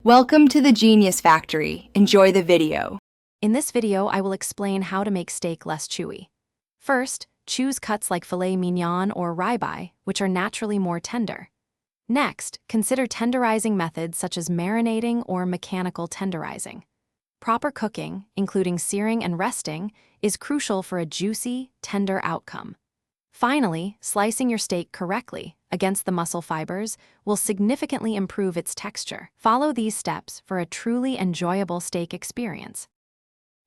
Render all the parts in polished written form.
Welcome to the Genius Factory. Enjoy the video. In this video, I will explain how to make steak less chewy. First, choose cuts like filet mignon or ribeye, which are naturally more tender. Next, consider tenderizing methods such as marinating or mechanical tenderizing. Proper cooking, including searing and resting, is crucial for a juicy, tender outcome. Finally, slicing your steak correctly against the muscle fibers will significantly improve its texture. Follow these steps for a truly enjoyable steak experience.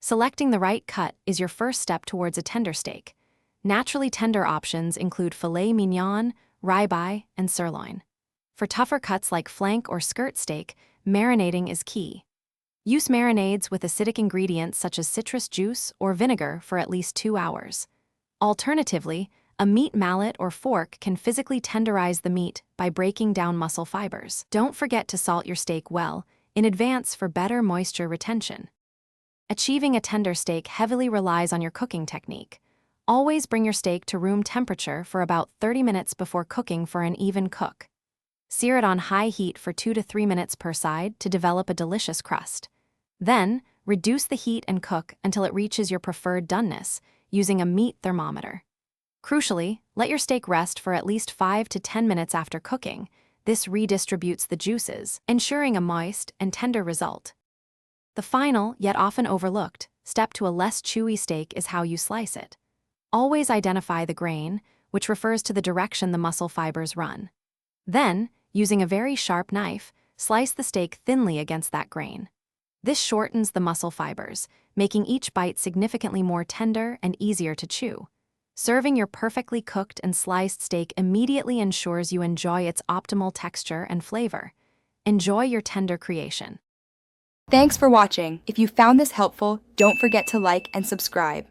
Selecting the right cut is your first step towards a tender steak. Naturally tender options include filet mignon, ribeye, and sirloin. For tougher cuts like flank or skirt steak, marinating is key. Use marinades with acidic ingredients such as citrus juice or vinegar for at least 2 hours. Alternatively, a meat mallet or fork can physically tenderize the meat by breaking down muscle fibers. Don't forget to salt your steak well in advance for better moisture retention. Achieving a tender steak heavily relies on your cooking technique. Always bring your steak to room temperature for about 30 minutes before cooking for an even cook. Sear it on high heat for 2 to 3 minutes per side to develop a delicious crust. Then, reduce the heat and cook until it reaches your preferred doneness using a meat thermometer. Crucially, let your steak rest for at least 5 to 10 minutes after cooking. This redistributes the juices, ensuring a moist and tender result. The final, yet often overlooked, step to a less chewy steak is how you slice it. Always identify the grain, which refers to the direction the muscle fibers run. Then, using a very sharp knife, slice the steak thinly against that grain. This shortens the muscle fibers, making each bite significantly more tender and easier to chew. Serving your perfectly cooked and sliced steak immediately ensures you enjoy its optimal texture and flavor. Enjoy your tender creation. Thanks for watching. If you found this helpful, don't forget to like and subscribe.